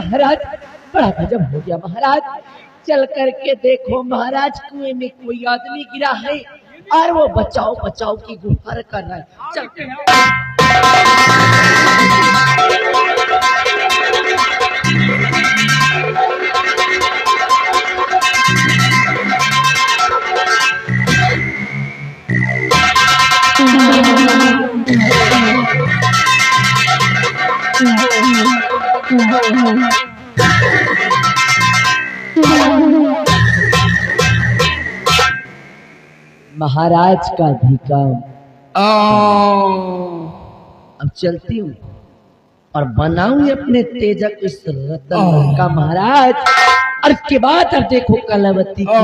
महाराज बड़ा गजब हो गया महाराज। चल करके देखो महाराज, कुएं में कोई आदमी गिरा है और वो बचाओ बचाओ की गुहार कर रहा है। चलते हैं। महाराज का भी काम। अब चलती हूँ और बनाऊंगी अपने तेजक इस रतन का महाराज। और के बाद अब देखो कलावती की।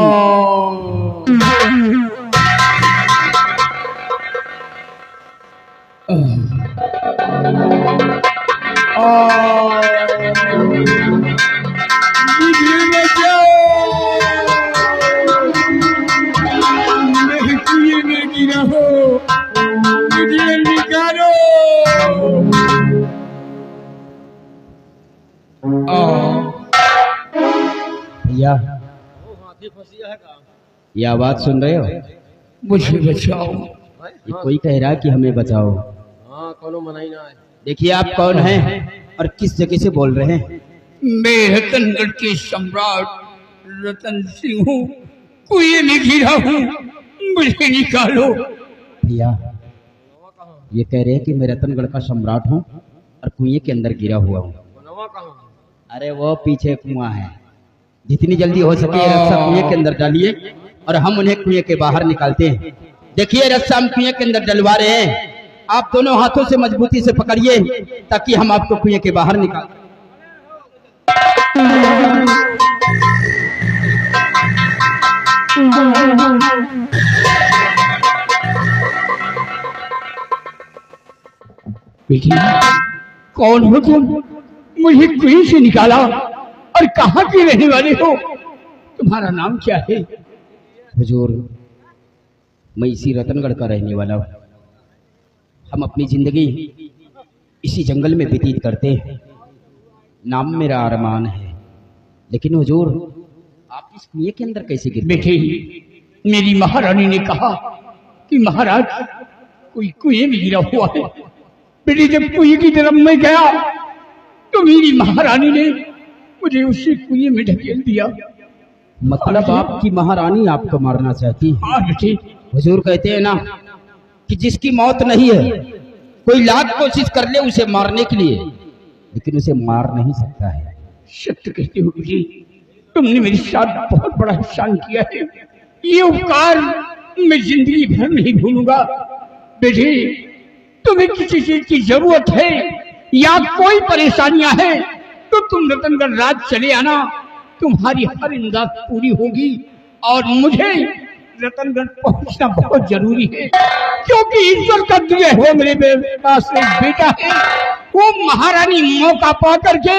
भैया ये आवाज सुन रहे हो? मुझे बचाओ। ये कोई कह रहा है कि हमें बचाओ। हाँ कोनो मनाई ना है। देखिए आप कौन हैं और किस जगह से बोल रहे हैं? मैं रतनगढ़ के सम्राट रतन सिंह हूँ, कुएं में गिरा हूँ, मुझे निकालो। भैया ये कह रहे हैं कि मैं रतनगढ़ का सम्राट हूँ और कुएं के अंदर गिरा हुआ हूँ। अरे वो पीछे कुआं है, जितनी जल्दी हो सके ये रस्सा कुएं के अंदर डालिए और हम उन्हें कुएं के बाहर निकालते हैं। देखिए रस्सा हम कुएं के अंदर डलवा रहे हैं, आप दोनों हाथों से मजबूती से पकड़िए ताकि हम आपको कुएं के बाहर निकाल। बेटी कौन हो तुम? मुझे कुएं से निकाला और कहाँ के रहने वाले हो? तुम्हारा नाम क्या है? हुजूर मैं इसी रतनगढ़ का रहने वाला हूँ। हम अपनी जिंदगी इसी जंगल में व्यतीत करते हैं। नाम मेरा अरमान है, लेकिन हुजूर आप इस कुएं के अंदर कैसे गिर गए? बेटे मेरी महारानी ने कहा कि महाराज कोई कुएं में गिरा हुआ है। बेटे जब कुएं की तरफ मैं गया तो मेरी महारानी ने मुझे उसी कुएं में ढकेल दिया। मतलब आपकी महारानी आपको मारना चाहती है? हाँ बेटे। हुजूर कहते हैं ना कि जिसकी मौत नहीं है कोई लाख कोशिश कर ले उसे मारने के लिए, लेकिन उसे मार नहीं सकता है। सत्य कहते हो बेटी, तुमने मेरे साथ बहुत बड़ा एहसान किया है। ये उपकार मैं जिंदगी भर नहीं भूलूंगा। बेटे तुम्हें किसी चीज की जरूरत है या कोई परेशानियां हैं तो तुम रतनगढ़ राज चले आना, तुम्हारी हर इमदाद पूरी होगी। और मुझे रतनगढ़ पहुंचना बहुत जरूरी है क्योंकि ईश्वर का दिया हुआ मेरे पास एक बेटा है। वो महारानी मौका पा करके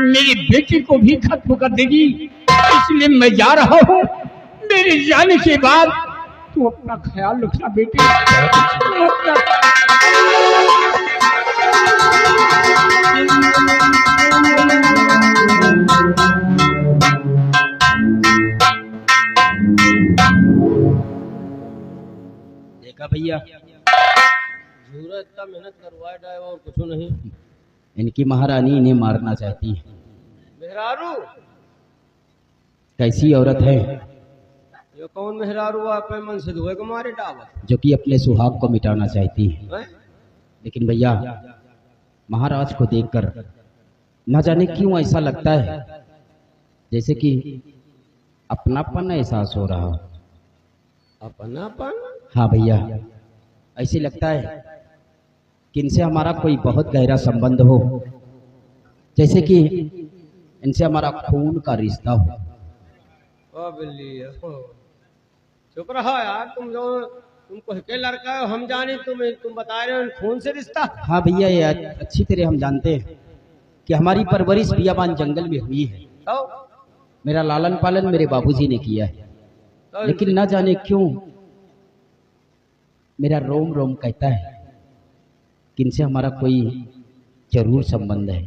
मेरी बेटी को भी खत्म कर देगी, इसलिए मैं जा रहा हूँ। मेरे जाने के बाद तू अपना ख्याल रखना बेटी। देखा भैया, इतना मेहनत करवाए डाय और कुछ नहीं। इनकी महारानी इन्हें मारना चाहती है। मेहरारू कैसी औरत है ये कौन मेहरारू आप मन से धुए को मारे डावत जो कि अपने सुहाग को मिटाना चाहती है। हैं? लेकिन भैया महाराज को देखकर न जाने क्यों ऐसा लगता है जैसे कि अपनापन एहसास हो रहा हो। अपनापन? हाँ भैया, ऐसे लगता है कि इनसे हमारा कोई बहुत गहरा संबंध हो, जैसे कि इनसे हमारा खून का रिश्ता हो। ओ बिल्ली चुप रहो यार, तुमको के लड़का है, हम जाने तुम बता रहे हो खून से रिश्ता। हाँ भैया, ये अच्छी तरह हम जानते हैं कि हमारी परवरिश बियाबान जंगल में हुई है। तो मेरा लालन पालन मेरे बाबूजी ने किया है, लेकिन न जाने क्यों मेरा रोम रोम कहता है कि इनसे हमारा कोई जरूर संबंध है।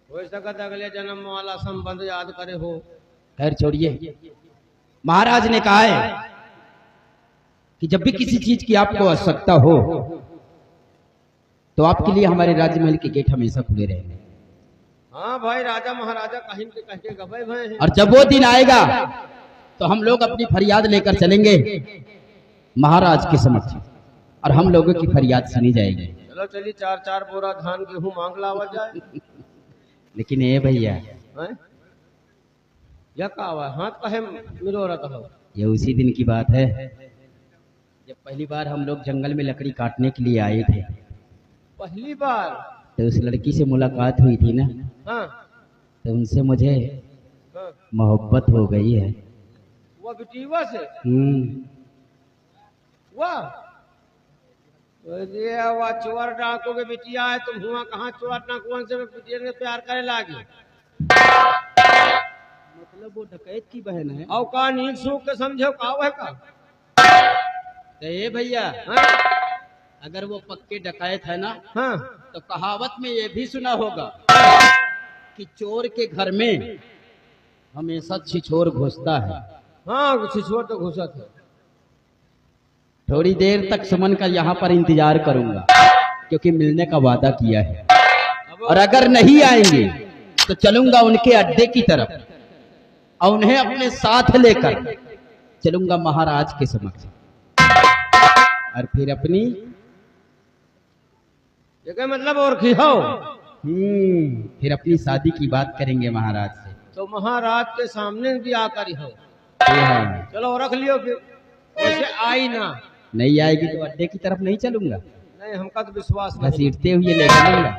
हो सकता अगले जन्म वाला संबंध याद करे हो। खैर छोड़िए, महाराज ने कहा है कि जब भी किसी चीज की आपको आवश्यकता हो तो आपके लिए हमारे राज्य महल के गेट हमेशा खुले रहेंगे। हाँ भाई, राजा महाराजा कहीं के कह के गए भय हैं। और जब वो दिन आएगा तो हम लोग अपनी फरियाद लेकर चलेंगे महाराज के समक्ष, और हम लोगों की फरियाद सुनी जाएगी। चलो चलिए, 4-4 बोरा धान गेहूं मांग लावा जाए। लेकिन ये भैया, हैं? यह का हुआ हाथ कहे मिलो रहा हो। ये उसी दिन की बात है जब पहली बार हम लोग जंगल में लकड़ी काटने के लिए आए थे। पहली बार तो उस लड़की से मुलाकात हुई थी ना, हाँ तो उनसे मुझे हाँ, मोहब्बत हो गई है। वो बिटिया से वाह, वो चोर डाको के बिटिया है, तुम हुआ कहाँ चोर डाकुआ से बिटिया ने प्यार करे लागे। मतलब वो डकैत की बहन है। और का नींद सूख के समझो का है का। तो ये भैया, हाँ अगर वो पक्के डकैत है ना, हाँ, तो कहावत में ये भी सुना होगा कि चोर के घर में हमेशा छिछोर घुसता है। हाँ छिछोर तो घुसत है। थोड़ी देर तक सुमन का यहाँ पर इंतजार करूंगा, क्योंकि मिलने का वादा किया है। और अगर नहीं आएंगे तो चलूंगा उनके अड्डे की तरफ और उन्हें अपने साथ लेकर चलूंगा महाराज के समक्ष, और फिर अपनी ये मतलब और की हो, फिर अपनी शादी की बात करेंगे महाराज से। तो महाराज के सामने भी आकर ही हो। हाँ। चलो रख लियो, फिर वैसे आई ना। नहीं आएगी तो अड्डे की तरफ नहीं चलूंगा, नहीं हमका तो विश्वास नहीं। घसीटते हुए ले चलूंगा।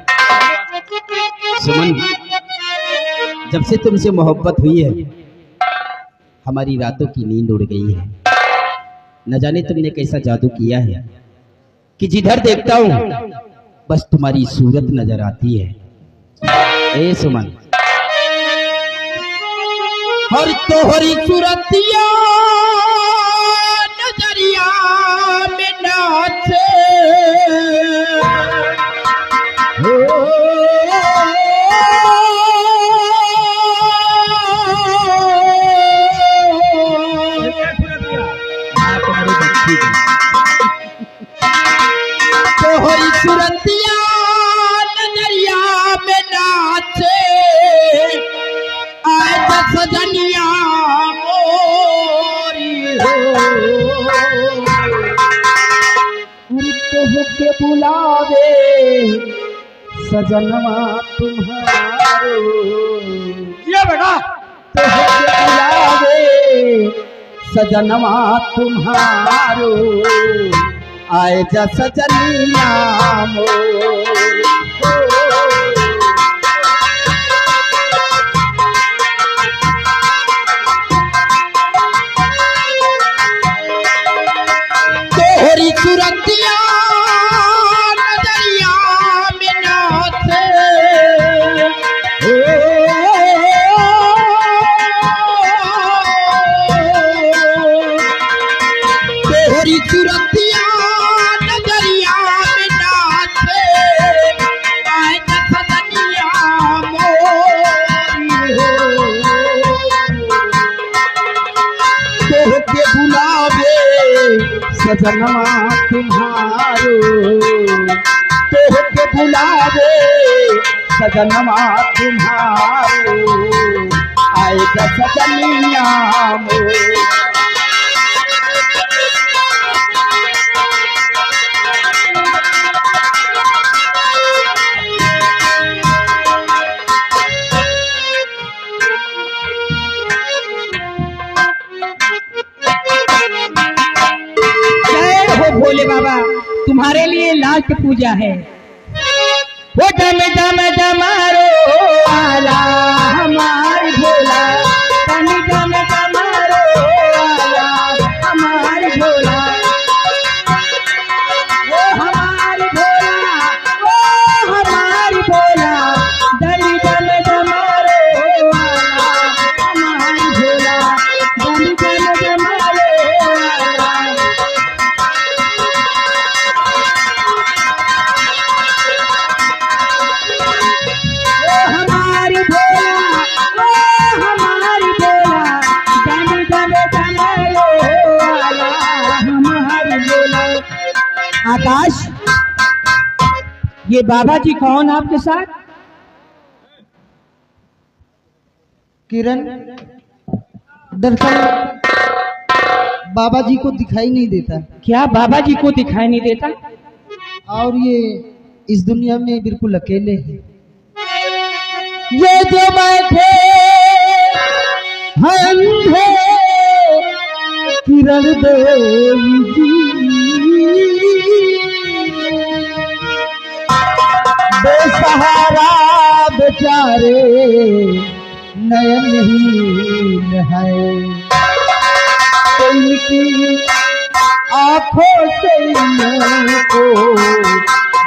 सुमन, जब से तुमसे मोहब्बत हुई है हमारी रातों की नींद उड़ गई है। न जाने तुमने कैसा जादू किया है कि जिधर देखता हूँ बस तुम्हारी सूरत नजर आती है। ए सुमन, और तोहरी सूरतिया नजरिया में नाचे तोहरी सूरतिया नजरिया में नाचे आज सजनिया मोरी हो। तो के बुलावे सजनवा तुम्हारो, ये बेटा तो के बुलावे सजनवा तुम्हारो, आए जा सजनिया मोर। तोहरी सूरतिया नजरिया में नाचे तोहरी सूरतिया नजरिया में नाचे आए सजनिया मोरी हो। के बुलावे सजनवा तुम्हारो, तोह के बुलावे सजनवा तुम्हारो, आएगा सजनिया मोर। भोले बाबा, तुम्हारे लिए लास्ट पूजा है। वो डम डम डमारो आला हमार भोला, डम डम डमारो आला हमार भोला, वो हमार भोला, वो हमार भोला, डम डम डमारो आला हमार भोला, डम डम डमारो आला। हमार आकाश, ये बाबा जी कौन आपके साथ? किरण, दरअसल बाबा जी को दिखाई नहीं देता क्या बाबा जी को दिखाई नहीं देता? और ये इस दुनिया में बिल्कुल अकेले हैं। ये जो बैठे हैं अंधे किरण देवी जी, बेसहारा बेचारे नयनहीन है, उनकी आंखों से को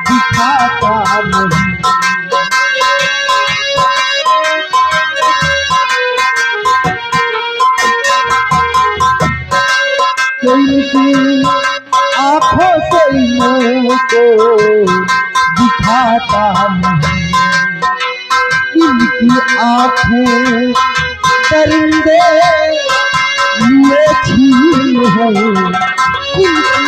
दिखाता नहीं। उनकी आंखों से को दिखाता नहीं, इनकी आंखें दरिंदे लिए छीन है, इनकी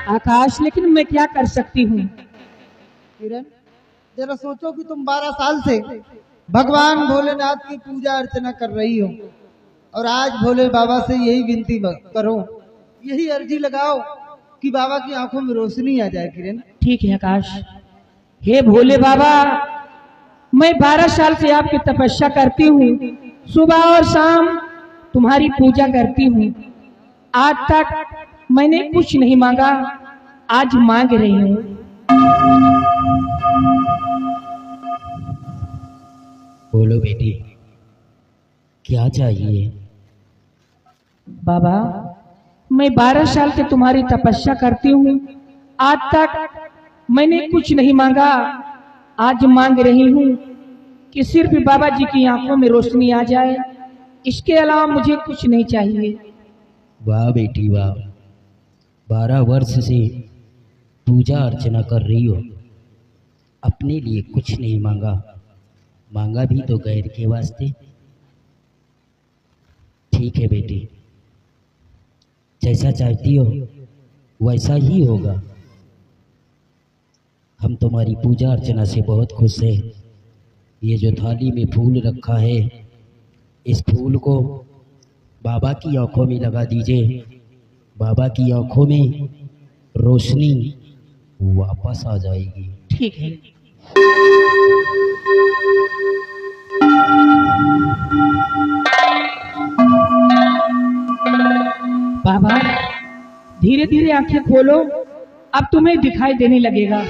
आकाश, लेकिन मैं क्या कर सकती हूँ? किरण, जरा सोचो कि तुम 12 साल से भगवान भोलेनाथ की पूजा अर्चना कर रही हो और आज भोले बाबा से यही विनती करो, यही अर्जी लगाओ कि बाबा की आंखों में रोशनी आ जाए। किरण, ठीक है आकाश। हे भोले बाबा, मैं 12 साल से आपकी तपस्या करती हूँ, सुबह और शाम तुम्हारी पूजा करती हूँ। आज तक मैंने कुछ नहीं मांगा, आज मांग रही हूँ। बोलो बेटी, क्या चाहिए? बाबा, मैं 12 साल से तुम्हारी तपस्या करती हूँ, आज तक मैंने कुछ नहीं मांगा, आज मांग रही हूँ कि सिर्फ बाबा जी की आंखों में रोशनी आ जाए, इसके अलावा मुझे कुछ नहीं चाहिए। वाह बेटी वाह, 12 वर्ष से पूजा अर्चना कर रही हो, अपने लिए कुछ नहीं मांगा, मांगा भी तो गैर के वास्ते। ठीक है बेटी, जैसा चाहती हो वैसा ही होगा। हम तुम्हारी पूजा अर्चना से बहुत खुश हैं। ये जो थाली में फूल रखा है, इस फूल को बाबा की आंखों में लगा दीजिए, बाबा की आंखों में रोशनी वापस आ जाएगी। ठीक है। बाबा, धीरे धीरे आंखें खोलो, अब तुम्हें दिखाई देने लगेगा।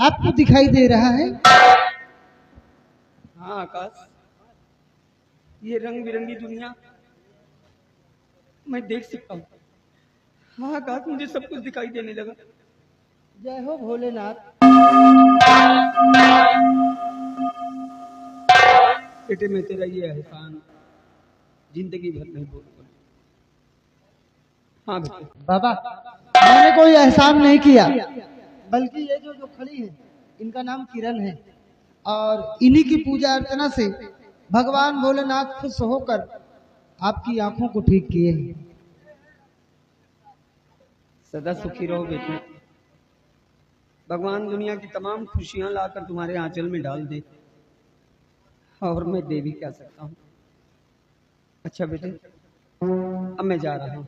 आपको दिखाई दे रहा है? हाँ आकाश, ये रंग बिरंगी दुनिया मैं देख सकता हूँ। हाँ आकाश, मुझे सब कुछ दिखाई देने लगा। जय हो भोलेनाथ। बेटे, मैं तेरा ये एहसान जिंदगी भर नहीं भूलूंगा। हाँ बेटे। बाबा, मैंने कोई एहसान नहीं किया, बल्कि ये जो खड़ी है इनका नाम किरण है और इन्हीं की पूजा अर्चना से भगवान भोलेनाथ खुश होकर आपकी आंखों को ठीक किए हैं। सदा सुखी रहो बेटे। भगवान दुनिया की तमाम खुशियां लाकर तुम्हारे आंचल में डाल दे, और मैं दे भी क्या सकता हूँ। अच्छा बेटे, अब मैं जा रहा हूँ।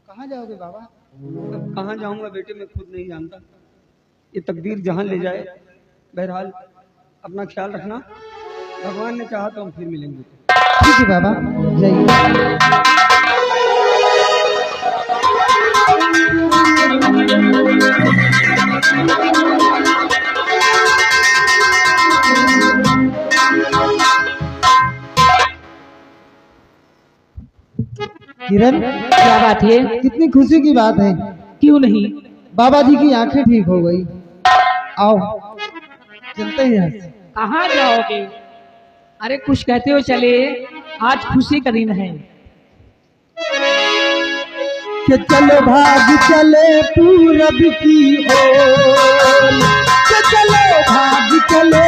कहाँ जाओगे बाबा? अब कहाँ जाऊंगा बेटे, मैं खुद नहीं जानता। ये तकदीर जहां ले जाए। बहरहाल अपना ख्याल रखना, भगवान ने चाहा तो हम फिर मिलेंगे। ठीक है बाबा, जाइए। किरण, क्या बात है? कितनी खुशी की बात है। क्यों नहीं? बाबा जी की आंखें ठीक हो गई। आओ चलते हैं यहाँ से। कहाँ जाओगे? अरे कुछ कहते हो चले, आज खुशी का दिन है। कि चलो भाग चले पूरब की ओर, कि चलो भाग चले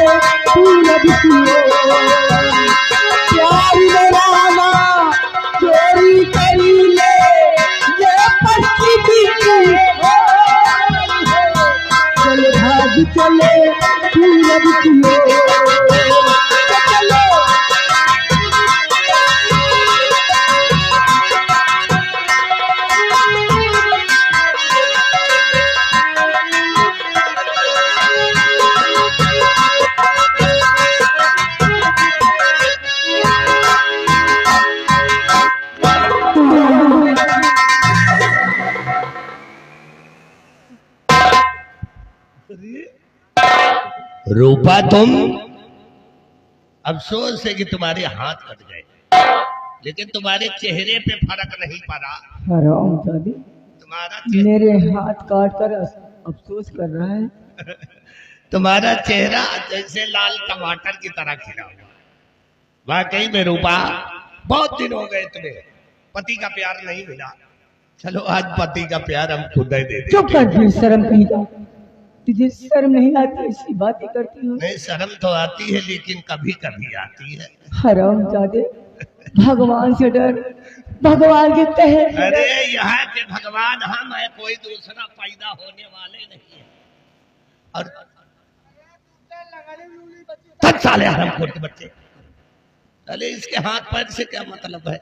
पूरब की ओर, प्यार मेरा चोरी कर ले ये पश्चिमी की ओर, चलो भाग चले पूरब की ओर, कि चलो रूपा, तुम अफसोस है कि तुम्हारे हाथ कट गए, लेकिन तुम्हारे चेहरे पे फर्क नहीं पड़ा। हराम जादी, तुम्हारा मेरे हाथ काट कर अफसोस कर रहा है। तुम्हारा चेहरा जैसे लाल टमाटर की तरह खिला हुआ। वाकई में रूपा, बहुत दिन हो गए तुम्हें पति का प्यार नहीं मिला। चलो आज पति का प्यार हम खुद ही दे देंगे। चुप कर, फिर शर्म कहीं का। तुझे शर्म नहीं आती? ऐसी बातें करती हो। नहीं, शर्म तो आती है, लेकिन कभी कभी आती है। हराम जादे, भगवान से डर, भगवान के तहत। अरे यहाँ के भगवान हम है, कोई दूसरा पैदा होने वाले नहीं है। और सब साले हरामखोर के बच्चे। अरे इसके हाथ पैर से क्या मतलब है?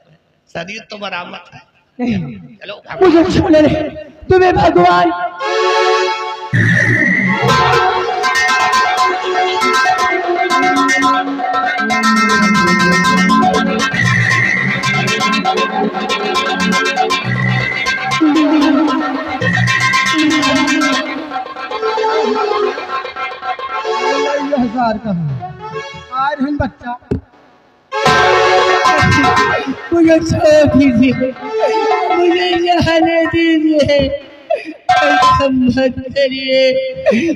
शरीर तो बरामद है। चलो मुझे छोड़ दे, तुम्हें भगवान हजार का आज हम बच्चा मुझे छोड़ दीजिए, मुझे जाने दीजिए, मत करिए। नहीं,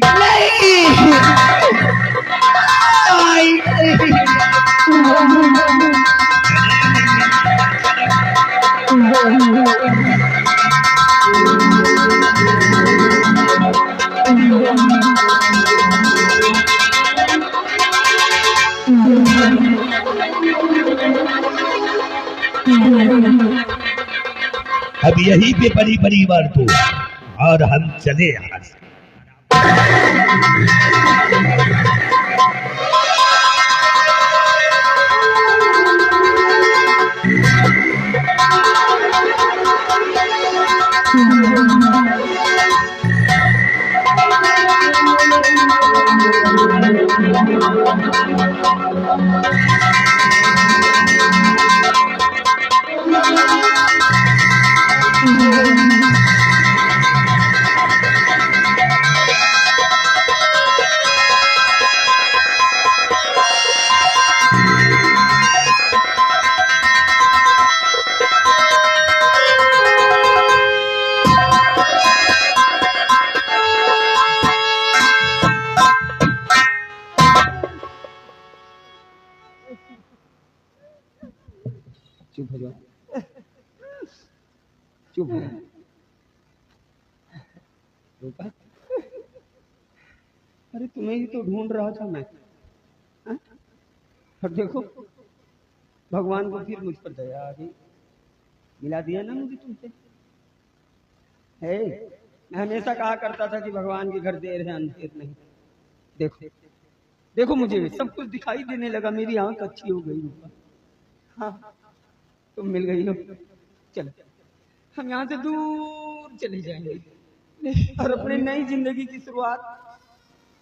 अब यही पे बड़ी बड़ी बार तो, और हम चले यहाँ से। चुप हो जाओ, चुप हो। रूपा, अरे तुम्हें ही तो ढूंढ रहा था मैं। हाँ? और देखो भगवान को फिर मुझ पर दया आ गई, मिला दिया ना मुझे तुमसे। है, मैं हमेशा कहा करता था कि भगवान के घर देर है अंधेर नहीं। देखो देखो, मुझे सब कुछ दिखाई देने लगा, मेरी आंख अच्छी हो गई। रूपा, हाँ तुम मिल गई हो। चलो हम यहाँ से दूर चले जाएंगे और अपनी नई जिंदगी की शुरुआत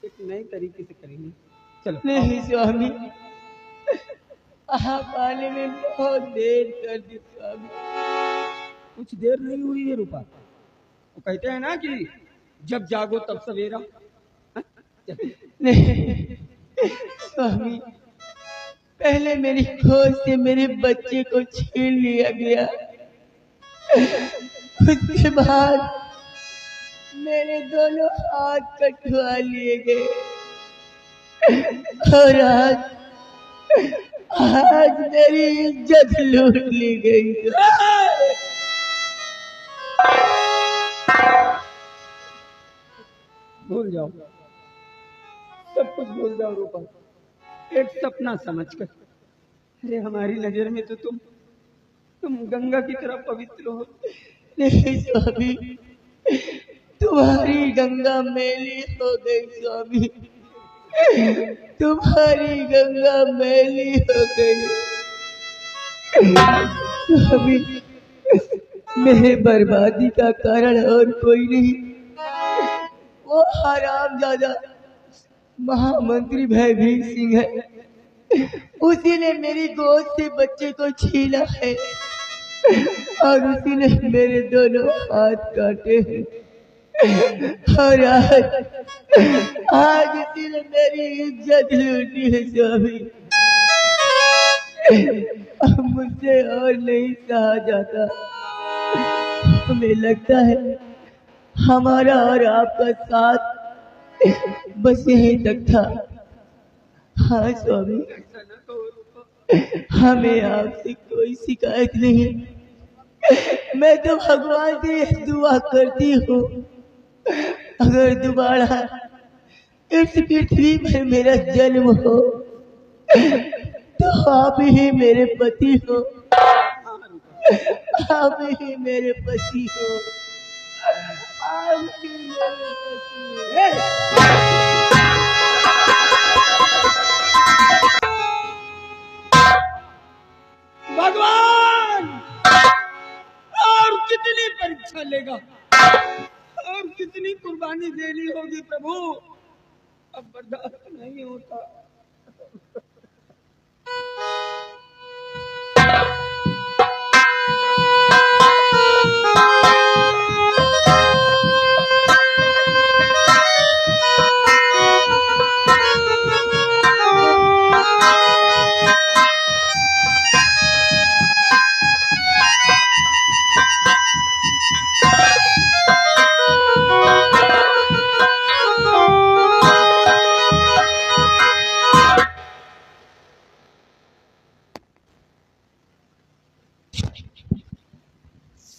एक नई तरीके से करेंगे। चलो। नहीं स्वामी, आप आने में बहुत देर कर दी स्वामी। कुछ देर नहीं हुई है रूपा, वो कहते हैं ना कि जब जागो तब सवेरा। हाँ? चलो। नहीं स्वामी, पहले मेरी खोज से मेरे बच्चे को छीन लिया गया, उसके बाद मेरे दोनों हाथ कटवा लिए गए और आज मेरी इज्जत लूट ली गई। भूल जाओ, सब कुछ भूल जाओ रूपा, एक सपना समझकर। अरे हमारी नजर में तो तुम गंगा की तरह पवित्र हो। नहीं स्वामी, तुम्हारी गंगा मैली हो गई स्वामी, तुम्हारी गंगा मैली हो गई स्वामी। मेरे बर्बादी का कारण और कोई नहीं, वो हरामजादा महामंत्री भयभीर सिंह है। उसी ने मेरी गोद से बच्चे को छीना है और उसी ने मेरे दोनों हाथ काटे हैं और आज उसी ने मेरी इज्जत लूटी है स्वामी। अब मुझसे और नहीं सहा जाता। हमें लगता है हमारा और आपका साथ बस यहीं तक था। हाँ स्वामी, हमें आपसे कोई शिकायत नहीं। मैं तो भगवान से दुआ करती हूँ, अगर दोबारा इस पृथ्वी पर मेरा जन्म हो तो आप ही मेरे पति हो, आप ही मेरे पति हो, आप ही मेरे पति हो। भगवान और कितनी परीक्षा लेगा और कितनी कुर्बानी देनी होगी प्रभु, अब बर्दाश्त नहीं होता।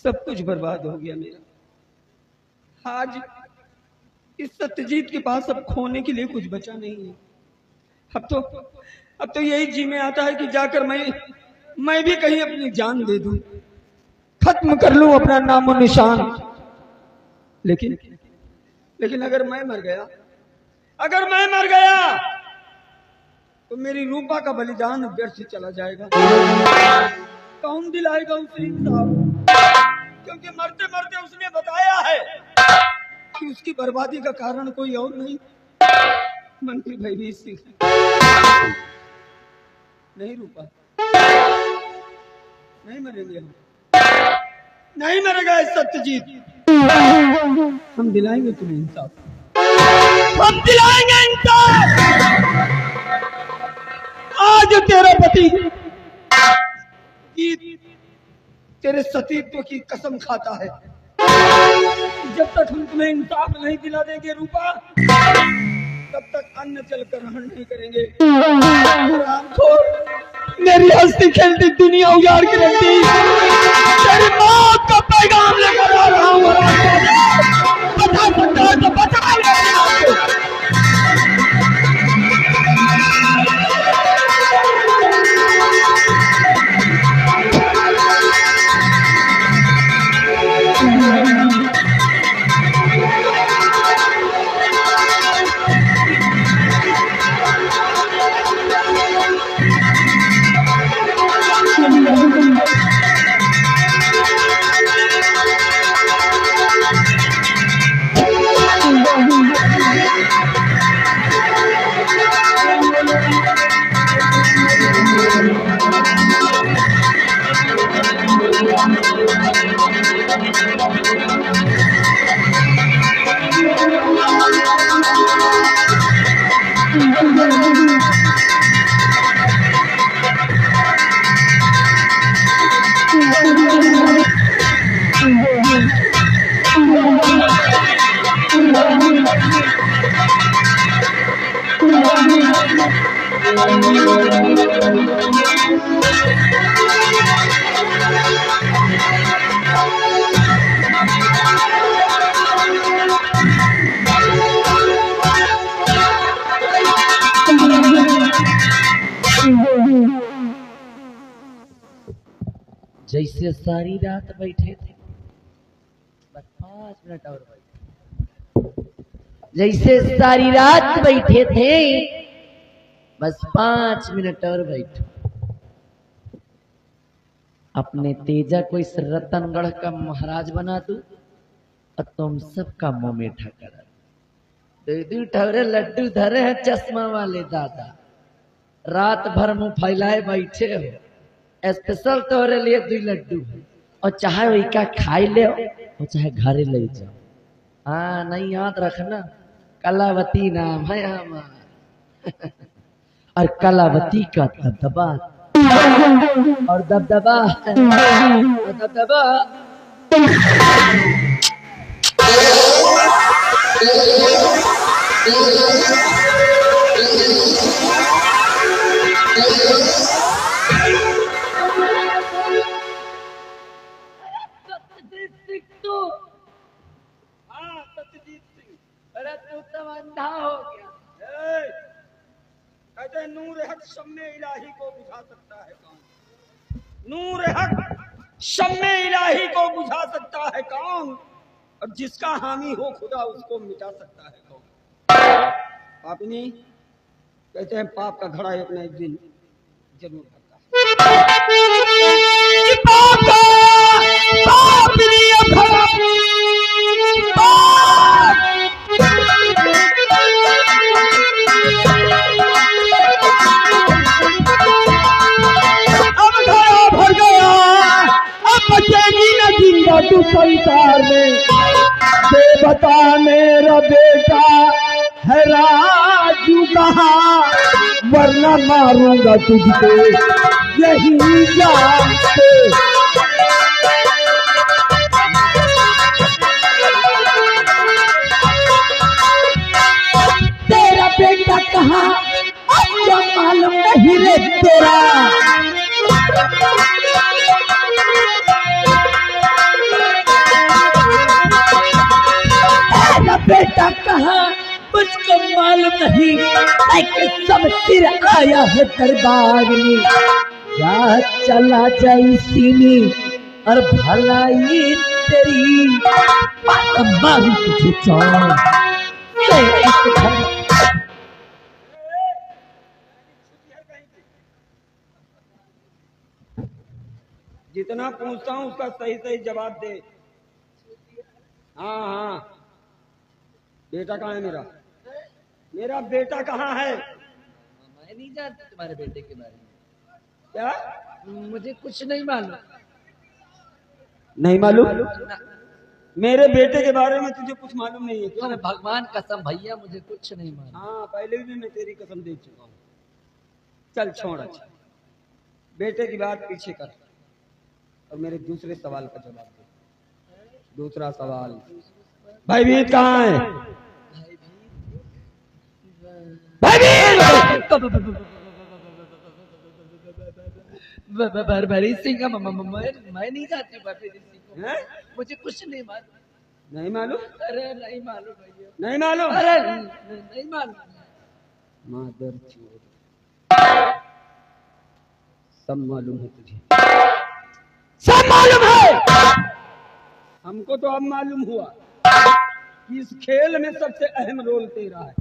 सब कुछ बर्बाद हो गया मेरा। आज इस सत्यजीत के पास अब खोने के लिए कुछ बचा नहीं है। अब तो यही जी में आता है कि जाकर मैं भी कहीं अपनी जान दे दूं, खत्म कर लूं अपना नामो निशान। लेकिन अगर मैं मर गया तो मेरी रूपा का बलिदान व्यर्थ चला जाएगा। कौन दिलाएगा उसे इंसाफ? क्योंकि मरते मरते उसने बताया है कि उसकी बर्बादी का कारण कोई और नहीं, मंत्री भयभीर सिंह। नहीं रूपा, नहीं मरेंगे हम, नहीं मरेगा सत्यजीत। हम दिलाएंगे तुम्हें इंसाफ, हम दिलाएंगे इंसाफ। आज तेरा पति तेरे सतीत्व की कसम खाता है, जब तक हम तुम्हें इंसाफ नहीं दिला देंगे रूपा, तब तक अन्न जल ग्रहण नहीं करेंगे। मेरी हंसती खेलती दुनिया उजाड़ के रख दी, तेरी मौत का पैगाम लेकर आ रहा हूँ। बता सकता है तो बता ले। जैसे सारी रात बैठे थे, बस 5 मिनट और बैठे। जैसे सारी रात बैठे थे, बस 5 मिनट और बैठो। अपने तेजा को इस रतनगढ़ का महाराज बना दूं और तुम सबका मुंह मीठा करा। दो ठौरे लड्डू धरे हैं चश्मा वाले दादा, रात भर मुंह फैलाए बैठे हो। स्पेशल तोहरे लिए 2 लड्डू, और चाहे वही का खाई ले और चाहे घरे ले जाओ। हाँ नहीं, याद रखना कलावती नाम है हमारा। और कलावती का दबदबा और दबदबा और दबदबा अरे तू तो अंधा हो गया। कहते हैं नूर हक शम्मे इलाही को बुझा सकता है कौन? नूर हक शम्मे इलाही को बुझा सकता है कौन? और जिसका हामी हो खुदा उसको मिटा सकता है कौन? पापिनी, कहते हैं पाप का घड़ा एक न एक दिन जरूर भरता तू संसार में बता मेरा बेटा है राजू कहाँ, वरना मारूंगा तुझको यही जानते। तेरा बेटा कहाँ क्या मालूम नहीं रे तेरा। बेटा कहाँ मुझको मालूम नहीं, लेकिन सब सिर आया है दरबार में। जा चला जाई सीनी और भलाई तेरी मारू तुझे चौन जितना पूछता हूँ उसका सही सही जवाब दे। हाँ हाँ, बेटा कहाँ है मेरा? मेरा बेटा कहाँ है? मैं नहीं जानती तुम्हारे बेटे के बारे में। क्या? मुझे कुछ नहीं मालूम। नहीं मालूम? मेरे बेटे के बारे में तुझे कुछ मालूम नहीं है क्या? अरे भगवान कसम भैया, मुझे कुछ नहीं मालूम। हाँ, पहले भी मैं तेरी कसम दे चुका हूँ। चल छोड़, अच्छा बेटे की बात पीछे कर और मेरे दूसरे सवाल का जवाब दे। दूसरा सवाल, भाई भीत कहाँ है? भरभरी सिंह मैं नहीं जानती भरभरी सिंह को। मुझे कुछ नहीं मालूम। नहीं मालूम? अरे नहीं मालूम भैया, नहीं मालूम? अरे नहीं मालूम। मादर चोद, सब मालूम है तुझे? सब मालूम है। हमको तो अब मालूम हुआ कि इस खेल में सबसे अहम रोल तेरा है।